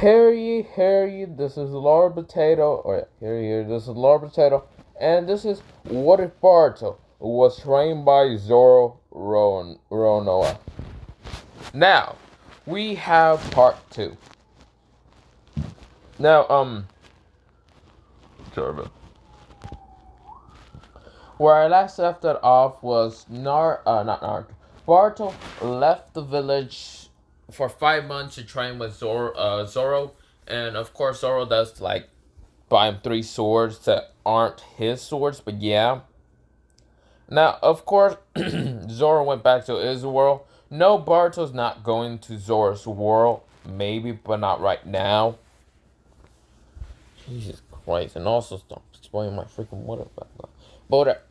Harry, this is Lord Potato, or Harry, this is Lord Potato, and this is What If Boruto was trained by Zoro Roronoa. Now, we have part 2. Now, sorry, but where I last left it off was not Naruto. Boruto left the village for 5 months to train with Zoro, and of course Zoro does like buy him 3 swords that aren't his swords, but yeah. Now, of course, Zoro went back to his world. No, Boruto's not going to Zoro's world. Maybe, but not right now. Jesus Christ. And also, stop spoiling my freaking water. But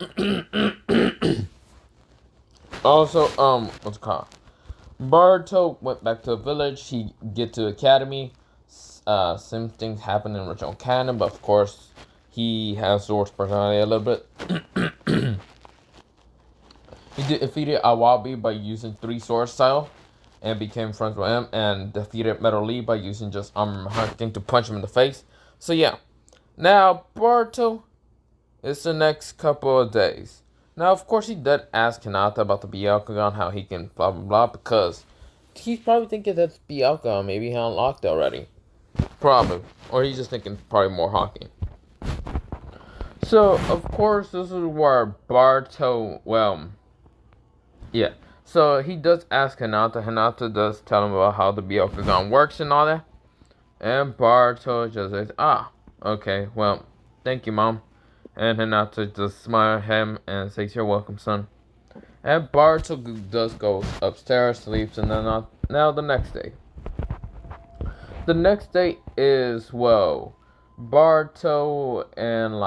also, what's it called? Boruto went back to the village. He get to academy. Same things happen in original canon, but of course, he has Zoro's personality a little bit. He defeated Awabi by using 3 sword style and became friends with him, and defeated Metal Lee by using just armor hunting to punch him in the face. So yeah. Now Boruto is the next couple of days. Now of course he did ask Hinata about the Byakugan, how he can blah blah blah, because he's probably thinking that's Byakugan, maybe he unlocked it already. Probably. Or he's just thinking probably more Hawking. So of course this is where Boruto, yeah. So he does ask Hinata. Hinata does tell him about how the Byakugan works and all that. And Boruto just says, okay, well, thank you, Mom. And Hinata just smiles at him and says, you're welcome, son. And Boruto does go upstairs, sleeps, and then now the next day. The next day is, Boruto and,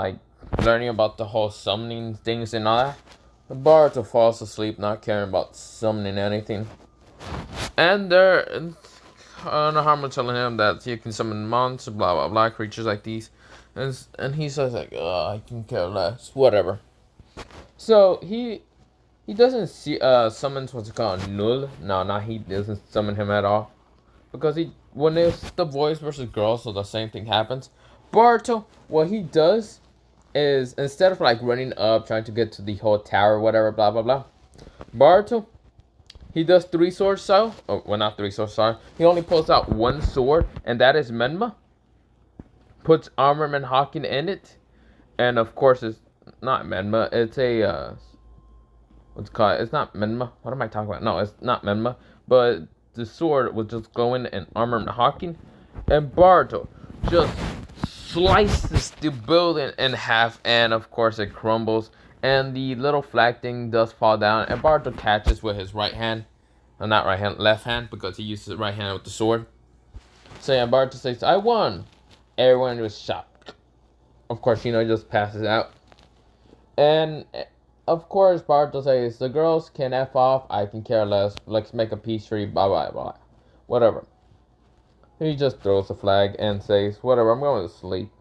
learning about the whole summoning things and all that. Boruto falls asleep, not caring about summoning anything. And Nohama telling him that he can summon monsters, blah blah blah, creatures like these. And he says I can care less, whatever. So he doesn't summon what's it called, Null. No, he doesn't summon him at all. Because when it's the boys versus girls, so the same thing happens. Boruto, what he does is, instead of running up, trying to get to the whole tower, whatever, blah blah blah, Boruto, he does 3 swords style. Oh, well, not 3 swords, sorry. He only pulls out 1 sword, and that is Menma. Puts Armorman Hawking in it, and of course it's not Menma. It's a what's it called? It's not Menma. What am I talking about? No, it's not Menma. But the sword was just going in Armorman Hawking, and Boruto just slices the building in half, and of course it crumbles, and the little flag thing does fall down, and Boruto catches with his right hand, not right hand, left hand, because he uses his right hand with the sword. So yeah, Boruto says, I won. Everyone was shocked. Of course, just passes out, and of course Boruto says, the girls can F off, I can care less, let's make a peace treaty, blah blah blah, whatever. He just throws the flag and says, whatever, I'm going to sleep.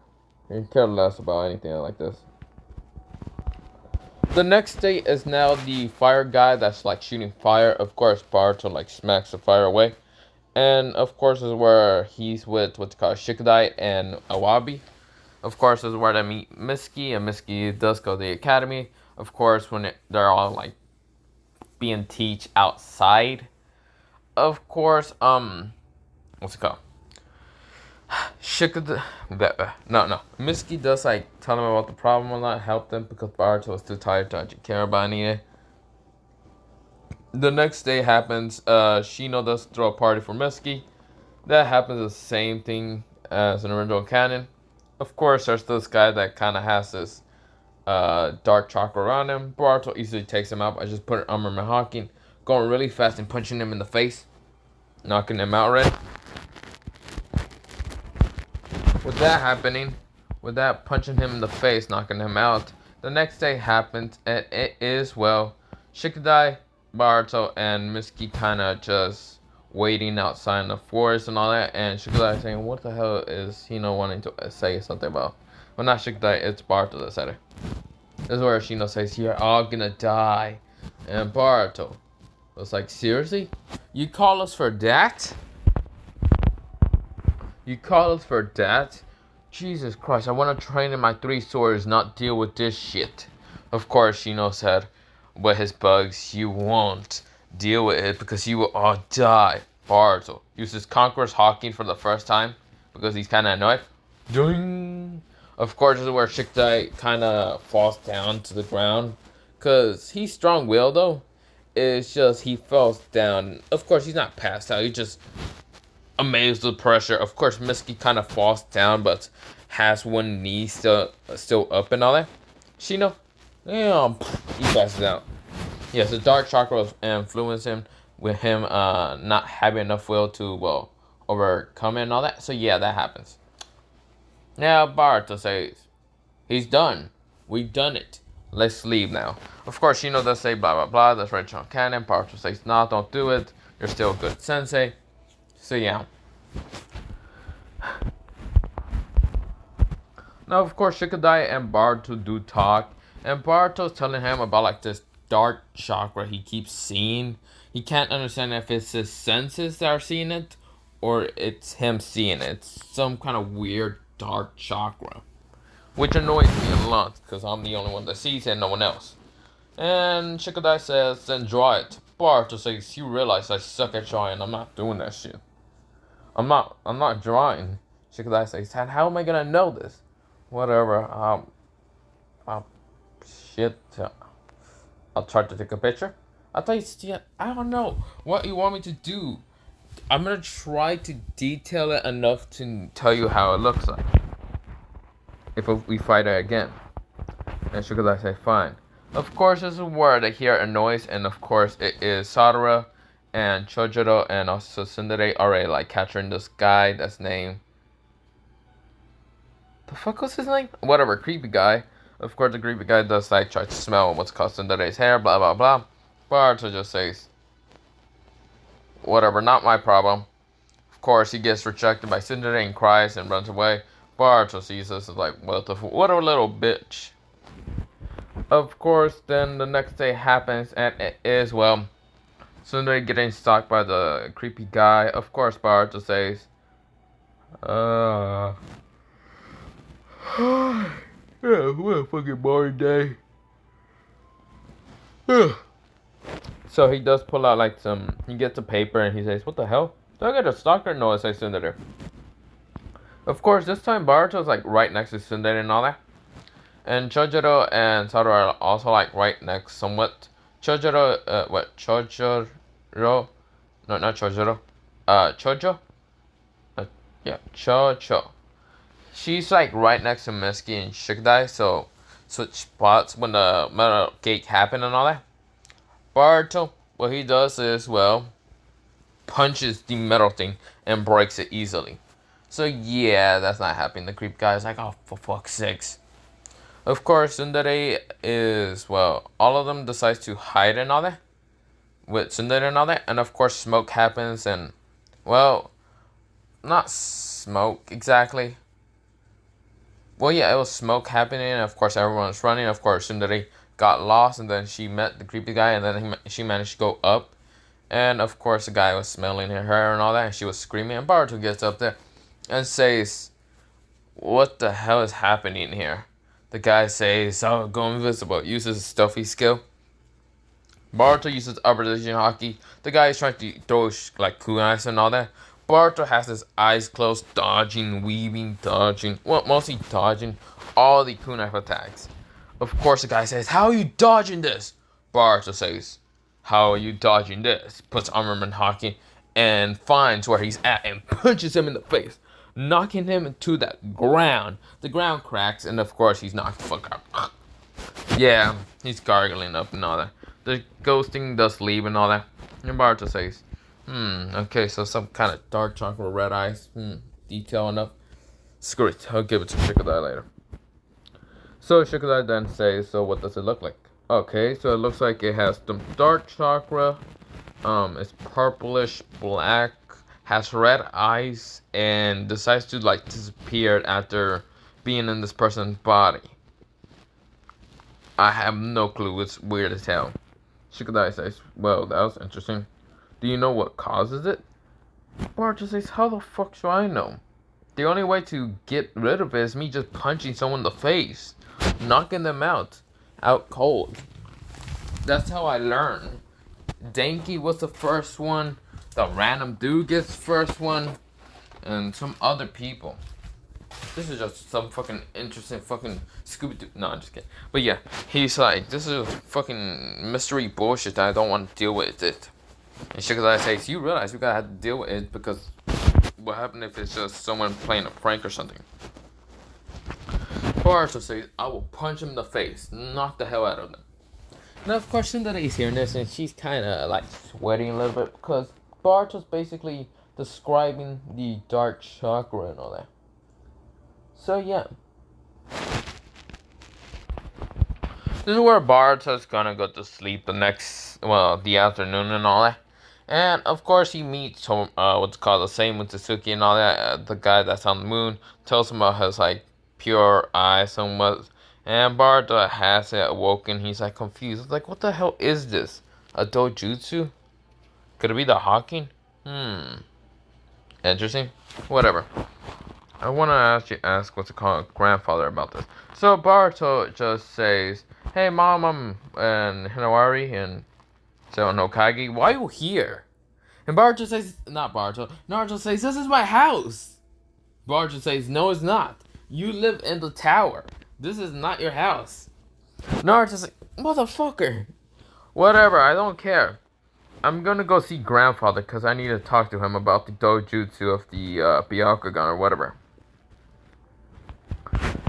He care less about anything like this. The next day is now the fire guy that's shooting fire. Of course, Boruto smacks the fire away. And of course is where he's with what's called Shikadai and Awabi. Of course is where they meet Mitsuki, and Mitsuki does go to the academy. Of course, when they're all being teach outside. Of course, what's it called? Mitsuki does tell him about the problem a lot, help them because Boruto was too tired to actually care about anything. The next day happens, Shino does throw a party for Mitsuki. That happens the same thing as an original canon. Of course, there's this guy that kind of has this dark chakra around him. Boruto easily takes him out by just putting Armorman Hawking, going really fast and punching him in the face, knocking him out red. With that happening, with that punching him in the face, knocking him out, the next day happens, and it is, Shikadai, Boruto, and Mitsuki kind of just waiting outside in the forest and all that, and Shikadai saying, what the hell is Shino wanting to say something about? Well, not Shikadai, it's Boruto that said it. This is where Shino says, you're all gonna die. And Boruto was like, seriously? You call us for that? You call us for that? Jesus Christ, I want to train in my 3 swords, not deal with this shit. Of course, Shino said, with his bugs, you won't deal with it because you will all die. Boruto uses Conqueror's Hawking for the first time because he's kind of annoyed. Ding! Of course, this is where Shikadai kind of falls down to the ground because he's strong-willed though. It's just he falls down. Of course, he's not passed out. He just amazed with pressure. Of course, Mitsuki kind of falls down, but has one knee still up and all that. Shino, yeah, he passes out. Yes, the dark chakra influenced him with him not having enough will to overcome it and all that. So yeah, that happens. Now Boruto says, he's done. We've done it. Let's leave now. Of course, Shino does say blah blah blah. That's right, John Cannon. Boruto says, no, don't do it. You're still a good sensei. So yeah. Now, of course, Shikadai and Boruto do talk, and Boruto's telling him about like this dark chakra he keeps seeing. He can't understand if it's his senses that are seeing it, or it's him seeing it. It's some kind of weird dark chakra, which annoys me a lot because I'm the only one that sees it and no one else. And Shikadai says, then draw it. Boruto says, you realize I suck at drawing. I'm not doing that shit. I'm not drawing. Shikadai says, how am I gonna know this? Whatever. Shit. I'll try to take a picture. I don't know what you want me to do. I'm gonna try to detail it enough to tell you how it looks like. If we fight it again. And Shikadai say, fine. Of course, there's a word I hear a noise, and of course it is Sadara and Chojuro and also Tsundere are like capturing this guy that's named. The fuck was his name? Whatever, creepy guy. Of course, the creepy guy does like try to smell what's called Tsundere's hair, blah blah blah. Boruto just says, whatever, not my problem. Of course, he gets rejected by Tsundere and cries and runs away. Boruto sees this as like, what a little bitch. Of course, then the next day happens, and it is, Tsundere getting stalked by the creepy guy. Of course, Boruto says, yeah, what a fucking boring day. So he does pull out like he gets a paper and he says, what the hell? Do I get a stalker? No, it says Tsundere. Of course, this time Boruto's like right next to Tsundere and all that. And Chojuro and Sadara are also like right next somewhat. Chojuro, Chojuro? No, not Chojuro. Chojo? Yeah, Chojo. She's like right next to Mitsuki and Shikadai, so switch spots when the metal gate happened and all that. Boruto, what he does is, punches the metal thing and breaks it easily. So yeah, that's not happening. The creep guy is like, oh, for fuck's sakes. Of course, Tsundere is, all of them decides to hide and all that. With Tsundere and all that. And of course, smoke happens and, not smoke exactly. Well, yeah, it was smoke happening. And of course, everyone was running. Of course, Tsundere got lost and then she met the creepy guy and then she managed to go up. And of course, the guy was smelling her hair and all that. And she was screaming. And Boruto gets up there and says, what the hell is happening here? The guy says, oh, go invisible. Uses a stealthy skill. Boruto uses upper division hockey. The guy is trying to throw like kunais and all that. Boruto has his eyes closed, dodging, weaving, dodging. Well, mostly dodging all the kunai attacks. Of course, the guy says, how are you dodging this? Boruto says, how are you dodging this? Puts armament hockey and finds where he's at and punches him in the face, knocking him into that ground. The ground cracks, and of course, he's knocked the fuck out. Yeah, he's gargling up and all that. The ghosting does leave and all that. And Boruto says, okay, so some kind of dark chocolate red eyes. Detail enough. Screw it, I'll give it to Shikadai later. So Shikadai then says, so what does it look like? Okay, so it looks like it has some dark chakra. It's purplish black, has red eyes, and decides to like disappear after being in this person's body. I have no clue. It's weird as hell. Shikadai says, well, that was interesting. Do you know what causes it? Boruto says, how the fuck should I know? The only way to get rid of it is me just punching someone in the face, knocking them out cold. That's how I learned. Danky was the first one. The random dude gets first one, and some other people. This is just some fucking interesting fucking Scooby Doo. No, I'm just kidding. But yeah, he's like, this is fucking mystery bullshit that I don't want to deal with it. And Shikazai says, you realize we gotta have to deal with it because what happened if it's just someone playing a prank or something? Boruto says, I will punch him in the face, knock the hell out of them. Now, of course, Cinderella's hearing this and she's kind of like sweating a little bit because Boruto's basically describing the dark chakra and all that. So yeah, this is where Boruto's gonna go to sleep the afternoon and all that. And of course he meets what's called the same with Suzuki and all that. The guy that's on the moon tells him about his like pure eye somewhat. And Boruto has it awoken. He's like confused. He's like, what the hell is this? A dojutsu? Could it be the Hawking? Interesting. Whatever. I want to actually ask what's it called grandfather about this. So Boruto just says, hey mom, and Hinawari and so Nokagi, why are you here? And Boruto says, not Boruto, Naruto says, this is my house. Boruto says, no it's not. You live in the tower. This is not your house. Naruto's like, motherfucker. Whatever, I don't care. I'm gonna go see grandfather because I need to talk to him about the dojutsu of the Byakugan or whatever.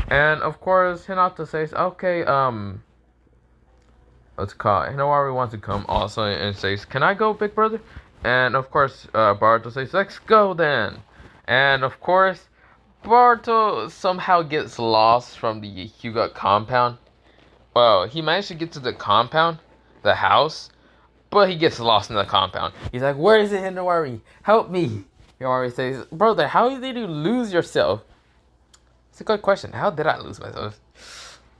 And of course, Hinata says, okay, let's call it. Hinawari wants to come also and says, can I go, big brother? And of course, Boruto says, let's go then. And of course, Boruto somehow gets lost from the Hyuga compound. Well, he managed to get to the compound, the house, but he gets lost in the compound. He's like, where is it, Hinawari? Help me. Hinawari says, brother, how did you lose yourself? It's a good question. How did I lose myself?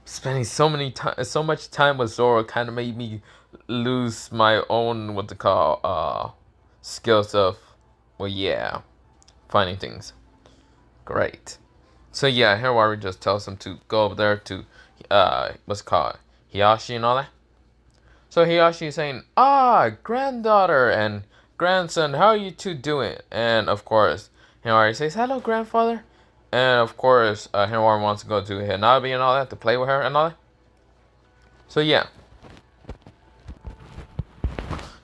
Spending so much time with Zoro kind of made me lose my own skills of, well, yeah, finding things. Great. So yeah, Hinawari just tells him to go over there to Hiyashi and all that. So Hiyashi is saying, granddaughter and grandson, how are you two doing? And of course, Hinawari says, hello, grandfather. And of course, Hinawari wants to go to Hanabi and all that to play with her and all that. So yeah.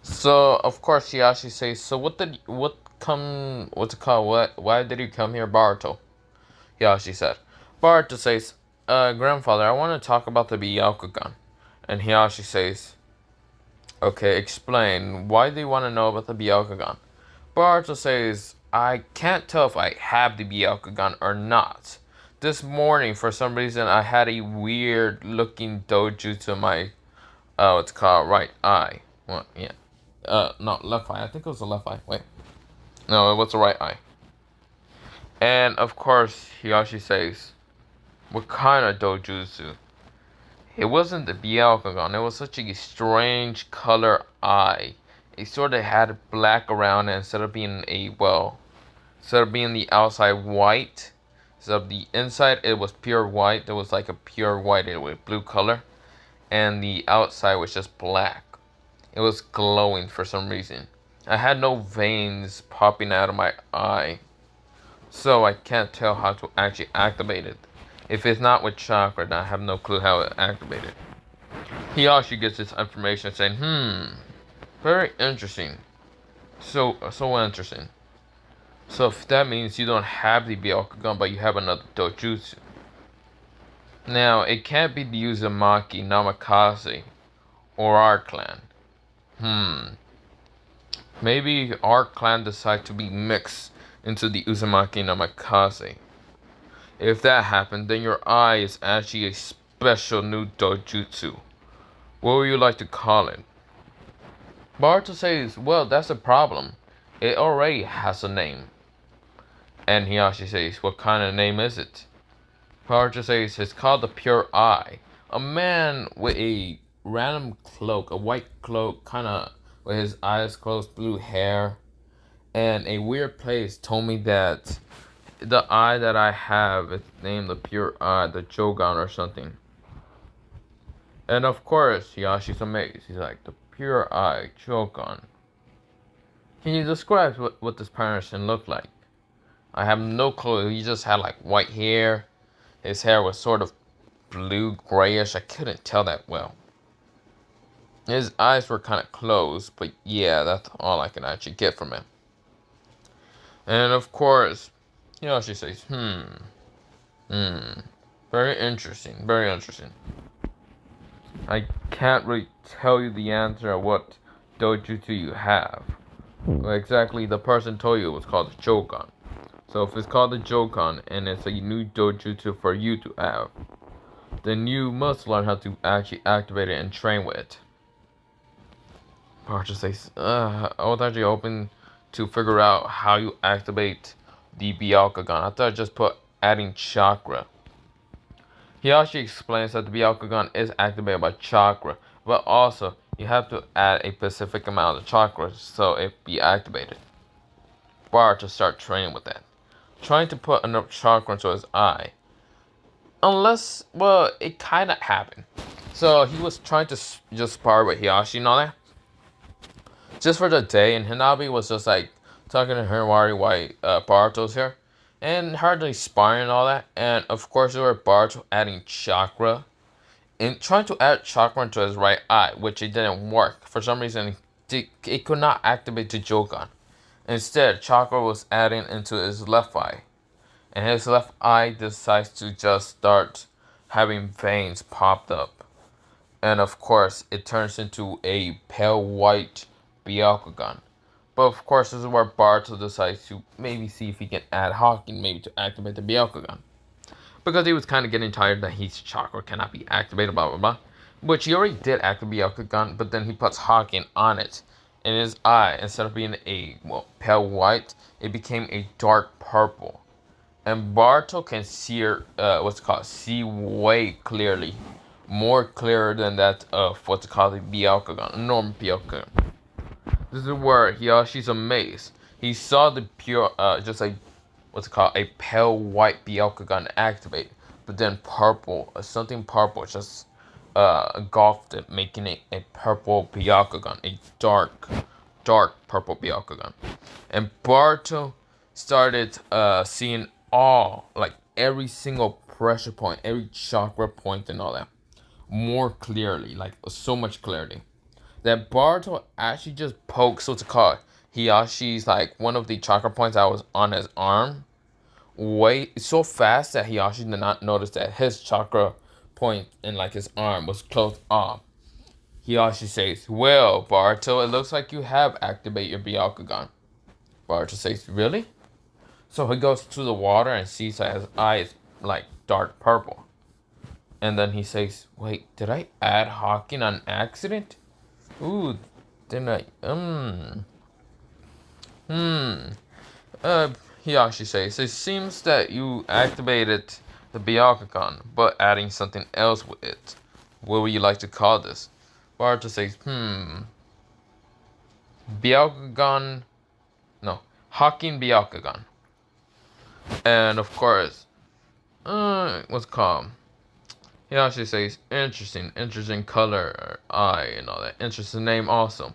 So of course, Hiyashi says, so why did you come here, Boruto? Hiyashi said. Boruto says, grandfather, I want to talk about the Byakugan. And Hiyashi says, okay, explain. Why do you want to know about the Byakugan? Boruto says, I can't tell if I have the Byakugan or not. This morning, for some reason, I had a weird looking dojutsu in my, right eye. Well, yeah. Not left eye. I think it was the left eye. Wait. No, it was the right eye. And, of course, Hiyashi says, what kind of dojutsu? It wasn't the Byakugan. It was such a strange color eye. It sort of had black around it instead of being the outside white. Instead of the inside, it was pure white. There was like a pure white with blue color. And the outside was just black. It was glowing for some reason. I had no veins popping out of my eye. So I can't tell how to actually activate it. If it's not with chakra, then I have no clue how to activate it. He actually gets this information saying, very interesting. So interesting. So if that means you don't have the Byakugan, but you have another dojutsu. Now, it can't be the Uzumaki, Namikaze, or our clan. Maybe our clan decides to be mixed into the Uzumaki Namikaze. If that happened, then your eye is actually a special new dojutsu. What would you like to call it? Boruto says, well, that's a problem. It already has a name. And Hiyashi says, what kind of name is it? Boruto says, it's called the Pure Eye. A man with a random cloak, a white cloak, kind of with his eyes closed, blue hair, and a weird place told me that the eye that I have is named the Pure Eye, the Jogan or something. And of course, Yashi's amazed. He's like, the Pure Eye, Jogan. Can you describe what this person looked like? I have no clue. He just had like white hair. His hair was sort of blue grayish. I couldn't tell that well. His eyes were kind of closed, but yeah, that's all I can actually get from him. And of course, she says, very interesting, very interesting. I can't really tell you the answer of what dojutsu you have. Well, exactly, the person told you it was called the Jogan. So if it's called the Jogan and it's a new dojutsu for you to have, then you must learn how to actually activate it and train with it. Boruto says, I was actually hoping to figure out how you activate the Byakugan. I thought I just put adding chakra. He actually explains that the Byakugan is activated by chakra, but also you have to add a specific amount of chakra so it be activated. Boruto start training with that. Trying to put enough chakra into his eye. Unless, well, it kind of happened. So he was trying to just spar with Hiyashi and all that. Just for the day, and Hanabi was just like talking to Hinawari while Boruto's here. And hardly sparring and all that. And of course, there were Boruto adding chakra. And trying to add chakra into his right eye, which it didn't work. For some reason, it could not activate the Jogan. Instead, chakra was adding into his left eye. And his left eye decides to just start having veins popped up. And of course, it turns into a pale white Byakugan. But of course, this is where Boruto decides to maybe see if he can add Hawking maybe to activate the Byakugan. Because he was kind of getting tired that his chakra cannot be activated, blah blah blah. Which he already did activate Byakugan, but then he puts Hawking on it. And his eye, instead of being a pale white, it became a dark purple. And Boruto can see way clearly. More clearer than that of what's called the Byakugan, a normal Byakugan. This is where Hiyashi's amazed. He saw the pure, just like, a pale white Byakugan activate. But then purple, something purple just engulfed it, making it a purple Byakugan. A dark purple Byakugan. And Boruto started seeing every single pressure point, every chakra point and all that more clearly, like so much clarity. That Boruto actually just pokes Hiyashi's like one of the chakra points that was on his arm way so fast that Hiyashi did not notice that his chakra point in like his arm was closed off. Hiyashi says, "Well, Boruto, it looks like you have activated your Byakugan." Boruto says, "Really?" So he goes to the water and sees that his eye is like dark purple. And then he says, "Wait, did I add Hawking on accident? Ooh, didn't I? Hiyashi says, "It seems that you activated the Byakugan, but adding something else with it. What would you like to call this?" Boruto says, Byakugan, no, Hawking Byakugan. And of course, what's it called? Hiyashi says, interesting color, eye, and all that. Interesting name also.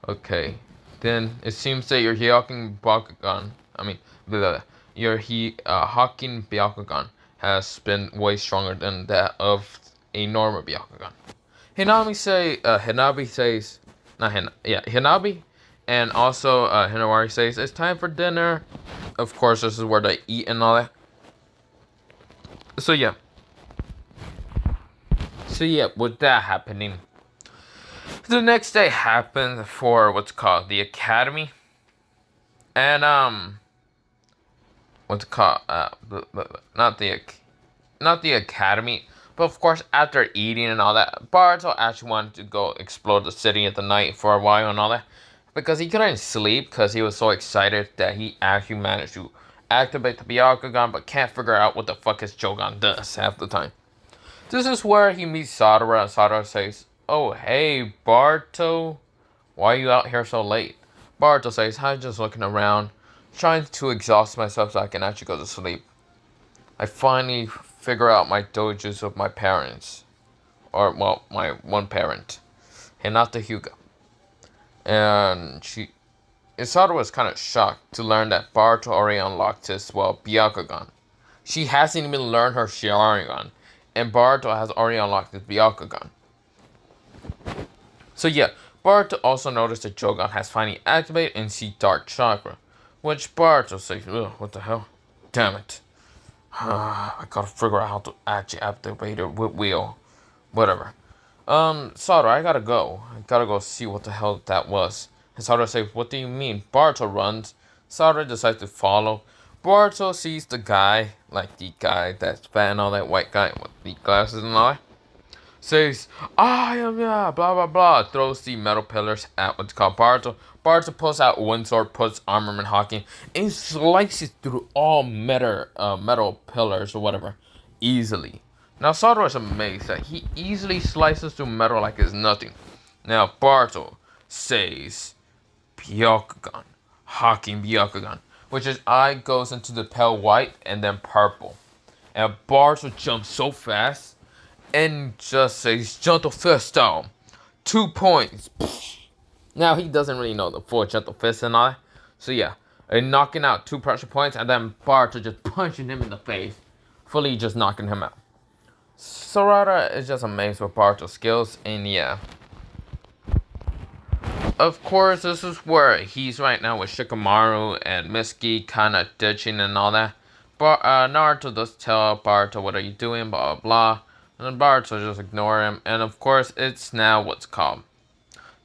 Okay, then it seems that your Hawking Byakugan, your Hawking Byakugan has been way stronger than that of a normal Byakugan. Hinabi says, Hinabi, and also Hinawari says, it's time for dinner. Of course, this is where they eat and all that. So yeah, with that happening, the next day happened for what's called the academy, and not the academy, but of course after eating and all that, Boruto actually wanted to go explore the city at the night for a while and all that, because he couldn't sleep because he was so excited that he actually managed to activate the Byakugan, but can't figure out what the fuck his Jogan does half the time. This is where he meets Sadara, and Sadara says, "Oh, hey, Boruto, why are you out here so late?" Boruto says, "I'm just looking around." trying to exhaust myself so I can actually go to sleep, I finally figure out my dojos of my parents. Or, well, my one parent. Hinata Hyuga. And Isara was kind of shocked to learn that Baruto already unlocked his, well, Byakugan. She hasn't even learned her Sharingan, and Baruto has already unlocked his Byakugan. So yeah, Baruto also noticed that Jogan has finally activated and see Dark Chakra, which Baruto says, ugh, what the hell? Damn it. I gotta figure out how to actually activate it with wheel. Whatever. Sado, I gotta go. I gotta go see what the hell that was. And Sado says, what do you mean? Baruto runs. Sado decides to follow. Baruto sees the guy, like the guy that's fat and all that, white guy with the glasses and all that. Says, I am, yeah, blah, blah, blah. Throws the metal pillars at what's called Baruto. Baruto pulls out one sword, puts armament hawking, and slices through all metal pillars or whatever, easily. Now, Sado is amazed that he easily slices through metal like it's nothing. Now, Baruto says, Byakugan, hawking Byakugan, which his eye goes into the pale white and then purple. And Baruto jumps so fast and just says, Gentle Fist down. 2 points. Now, he doesn't really know the full Gentle Fist and all that. So, yeah, knocking out 2 pressure points and then Baruto just punching him in the face, fully just knocking him out. Sarada is just amazed with Baruto's skills, and yeah. Of course, this is where he's right now with Shikamaru and Mitsuki kind of ditching and all that. But Naruto does tell Baruto, what are you doing, blah, blah, blah. And Baruto just ignore him. And of course, it's now what's called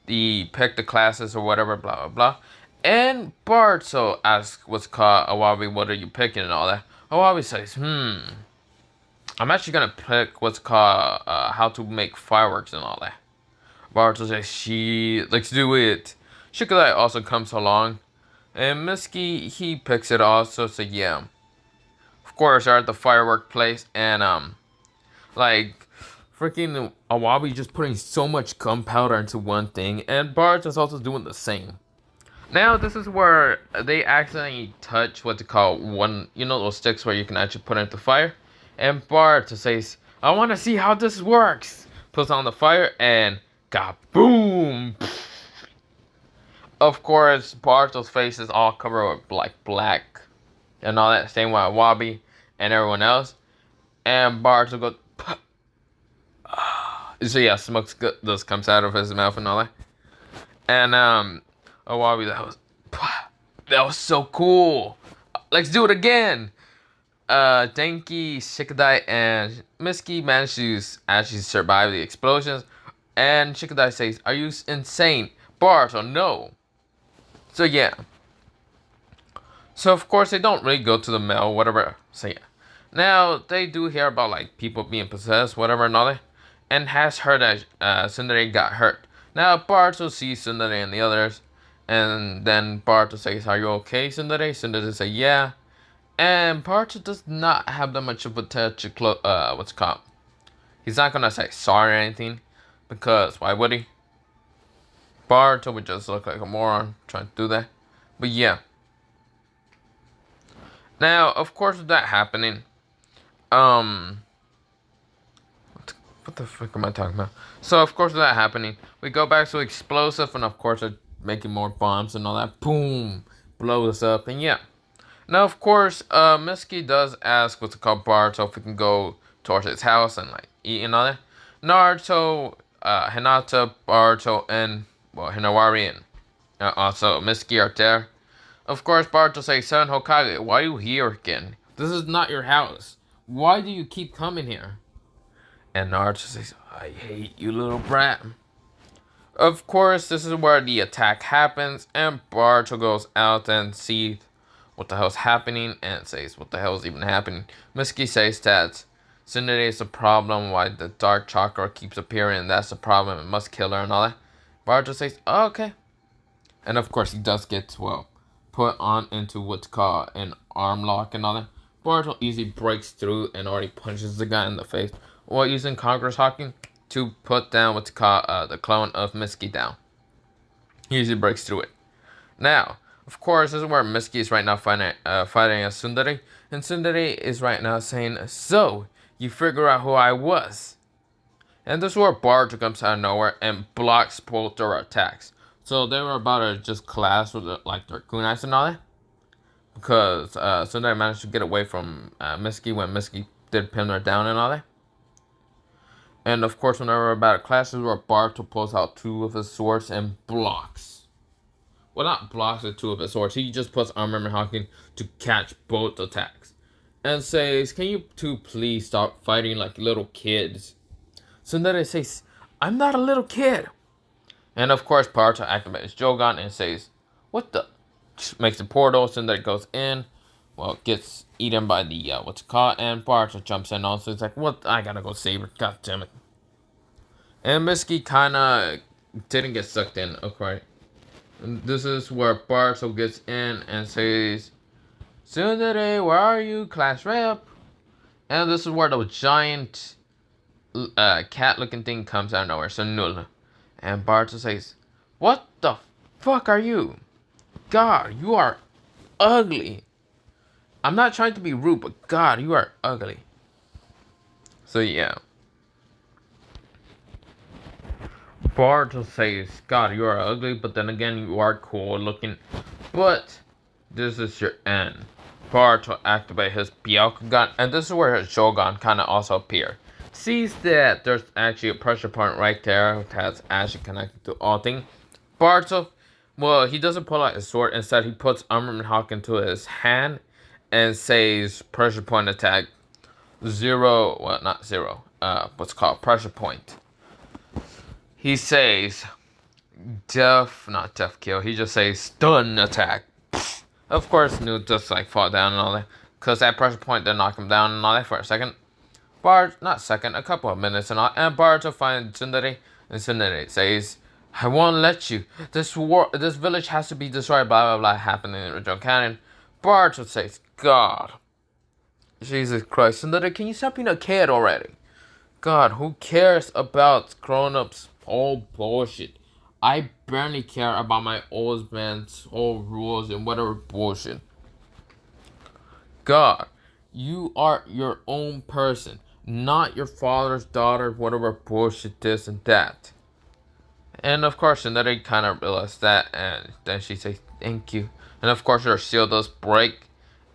the pick the classes or whatever, blah, blah, blah. And Baruto asks what's called Awabi, what are you picking and all that. Awabi says, I'm actually gonna pick what's called how to make fireworks and all that. Baruto says, let's do it. Shikadai also comes along. And Mitsuki, he picks it also, so yeah. Of course, they're at the firework place, and like, freaking Awabi just putting so much gunpowder into one thing, and Baruto's also doing the same. Now, this is where they accidentally touch what they call one, you know those sticks where you can actually put into fire? And Baruto says, I want to see how this works. Puts on the fire, and kaboom! Of course, Baruto's face is all covered with like black and all that, same with Awabi and everyone else. And Baruto goes, so yeah, smoke just comes out of his mouth and all that. And Awabi, that was so cool. Let's do it again. Denki, Shikadai, and Mitsuki manage to actually survive the explosions. And Shikadai says, are you insane? Baruto, no. So yeah. So of course they don't really go to the mill, whatever. So yeah. Now they do hear about like people being possessed, whatever and all that. And has heard that Tsundere got hurt. Now Baruto sees Tsundere and the others. And then Baruto says, are you okay, Tsundere? Tsundere says, yeah. And Baruto does not have that much of a touch of what's it called? He's not gonna say sorry or anything. Because why would he? Baruto would just look like a moron trying to do that. But yeah. Now, of course, with that happening, what the frick am I talking about? So, of course, with that happening, we go back to explosive, and of course, they're making more bombs and all that. Boom, blows up, and yeah. Now, of course, Mitsuki does ask what's it called, Baruto, if we can go towards his house and like eat and all that. Naruto, Hinata, Baruto, and well, Hinawari and also Mitsuki are there. Of course, Baruto says, Son Hokage, why are you here again? This is not your house. Why do you keep coming here? And Naruto says, I hate you, little brat. Of course, this is where the attack happens, and Baruto goes out and sees what the hell's happening, and says, what the hell's even happening? Mitsuki says that Tsundere is the problem, why the dark chakra keeps appearing, and that's the problem, it must kill her and all that. Baruto says, oh, okay. And of course, he does get, well, put on into what's called an arm lock and all that. Baruto easily breaks through and already punches the guy in the face while using Conqueror's Hawking to put down what's called the clone of Mitsuki down. He easily breaks through it. Now, Of course, this is where Mitsuki is right now fighting a Tsundere. And Tsundere is right now saying, "So, you figure out who I was." And this is where Boruto comes out of nowhere and blocks both their attacks. So they were about to just clash with like their kunais and all that. Because Tsundere managed to get away from Mitsuki when Mitsuki did pin her down and all that. And of course, whenever about a clash, this is where Boruto pulls out two of his swords and blocks. Well, not blocks with two of his swords. He just puts armament hawking to catch both attacks. And says, "Can you two please stop fighting like little kids?" Tsundere says, "I'm not a little kid." And of course, Boruto activates Jogan and says, "What the?" Makes a portal. Tsundere goes in. Well, gets eaten by the, what's it called? And Boruto jumps in also. He's like, "What? I gotta go save her. God damn it." And Mitsuki kinda didn't get sucked in, okay. And this is where Boruto gets in and says, "Tsundere, where are you, class rep?" And this is where the giant cat-looking thing comes out of nowhere, so null. And Boruto says, "What the fuck are you? God, you are ugly. I'm not trying to be rude, but God, you are ugly." So yeah. Boruto says, "God, you are ugly, but then again, you are cool looking. But this is your end." Boruto activates his Byakugan, and this is where his Shogun kind of also appears. Sees that there's actually a pressure point right there that's actually connected to all things. Boruto, well, he doesn't pull out his sword. Instead, he puts Armament Hawk into his hand and says pressure point attack 0. Well, not 0. What's called pressure point. He says not death kill. He just says stun attack. Of course, Newt just like fall down and all that, cause that pressure point did knock him down and all that for a second. A couple of minutes and all. And Boruto finds Tsundere, and Tsundere says, "I won't let you. This village has to be destroyed." Blah blah blah. Happening in the original canon. Boruto says, "God, Jesus Christ, Tsundere, can you stop being a kid already? God, who cares about grown-ups? All bullshit. I barely care about my old man's old rules and whatever bullshit. God, you are your own person, not your father's daughter, whatever bullshit this and that." And of course, Tsundere kind of realized that, and then she says, "Thank you." And of course, her seal does break,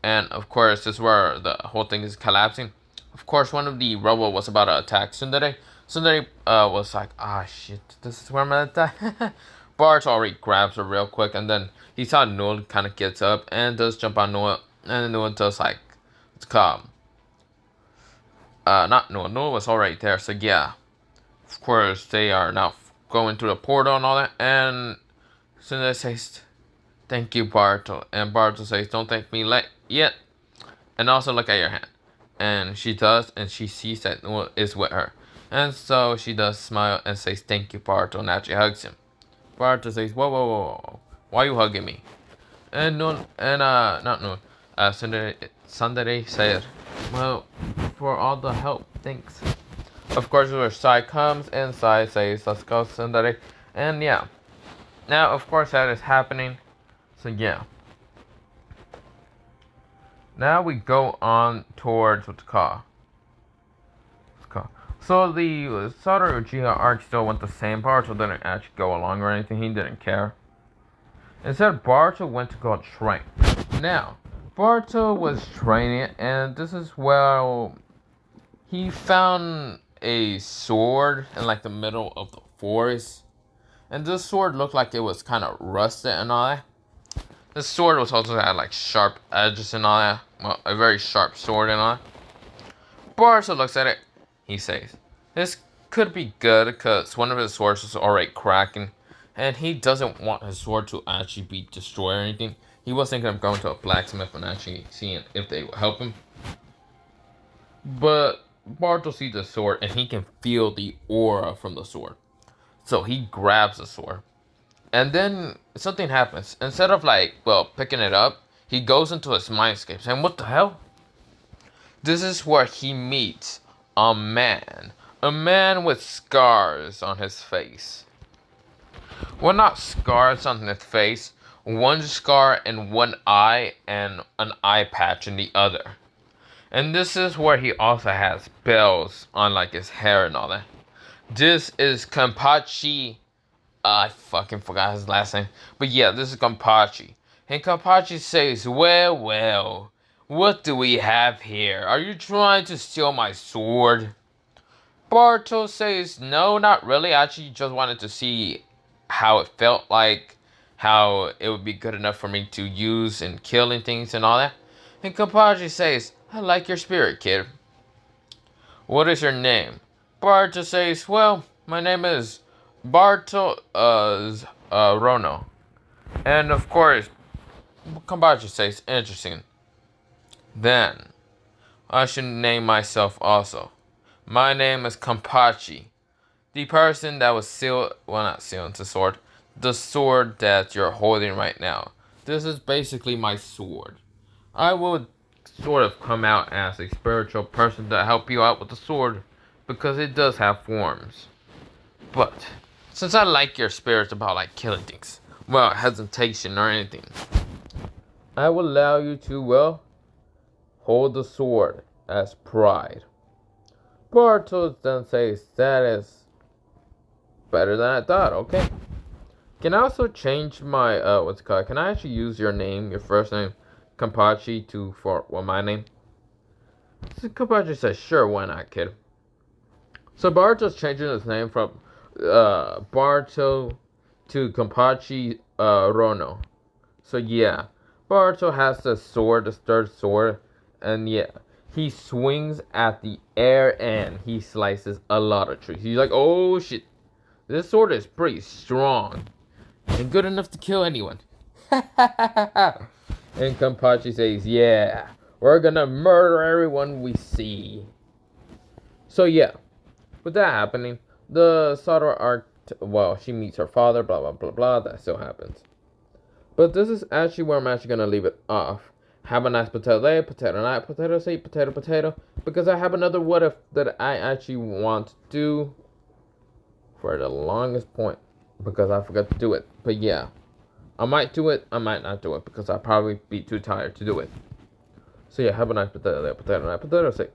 and of course, this is where the whole thing is collapsing. Of course, one of the rebels was about to attack Tsundere. Tsundere was like, "Ah, shit, this is where I'm gonna die." Bart already grabs her real quick, and then he saw Noel kind of gets up and does jump on Noel, and Noel does like, it's called, not Noel. Noel was already there, so yeah. Of course, they are now going through the portal and all that, and Tsundere says, "Thank you, Boruto." And Boruto says, "Don't thank me yet. And also look at your hand." And she does, and she sees that Noel is with her. And so she does smile and says, "Thank you, Boruto," and actually hugs him. Boruto says, "Whoa, whoa, whoa, whoa. Why are you hugging me?" And Noel, and not Noel, Tsundere said, "Well, for all the help, thanks." Of course, where Sai comes, and Sai says, "Let's go, Tsundere." And yeah. Now, of course, that is happening. So yeah. Now we go on towards what's called. So the Satoru Uchiha arc still went the same. Boruto didn't actually go along or anything. He didn't care. Instead, Boruto went to go train. Now, Boruto was training, and this is where he found a sword in like the middle of the forest. And this sword looked like it was kind of rusted and all that. This sword was also had like sharp edges and all that. Well, a very sharp sword and all that. Boruto looks at it. He says, "This could be good because one of his swords is already cracking. And he doesn't want his sword to actually be destroyed or anything. He was thinking of going to a blacksmith and actually seeing if they would help him. But Boruto sees the sword and he can feel the aura from the sword. So he grabs the sword. And then something happens. Instead of picking it up, he goes into his mindscape saying, "What the hell?" This is where he meets a man. A man with scars on his face. Well, not scars on his face. one scar in one eye and an eye patch in the other. And this is where he also has bells on like his hair and all that. This is Kampachi. I fucking forgot his last name. But yeah, this is Kampachi. And Kampachi says, well, what do we have here? Are you trying to steal my sword? Boruto says, no, not really. I actually just wanted to see how it felt like, how it would be good enough for me to use in killing things and all that. And Kampachi says, I like your spirit, kid. What is your name? Boruto says, well, my name is Barto Rono. And of course, Kampachi says, interesting. Then, I should name myself also. My name is Kampachi. The person that was sealed, well, not sealed into sword, the sword that you're holding right now. This is basically my sword. I would sort of come out as a spiritual person to help you out with the sword, because it does have forms. But, since I like your spirit about like killing things, well, hesitation or anything, I will allow you to, well, hold the sword as pride. Boruto then says, that is better than I thought, okay. Can I also change my, what's it called? Can I actually use your name, your first name, Kampachi, for my name? So Kampachi says, sure, why not, kid? So Boruto's changing his name from, Boruto to Kampachi, Rono. So yeah, Boruto has the sword, the third sword, and yeah. He swings at the air and he slices a lot of trees. He's like, oh shit, this sword is pretty strong and good enough to kill anyone. And Kampachi says, yeah, we're gonna murder everyone we see. So yeah, with that happening, the Zoro arc, well, she meets her father, blah blah blah blah, that still happens. But this is actually where I'm actually gonna leave it off. Have a nice potato day, potato night, potato seed, potato, potato. Because I have another what if that I actually want to do for the longest point. Because I forgot to do it. But yeah, I might do it, I might not do it. Because I'll probably be too tired to do it. So yeah, have a nice potato day, potato night, potato seed.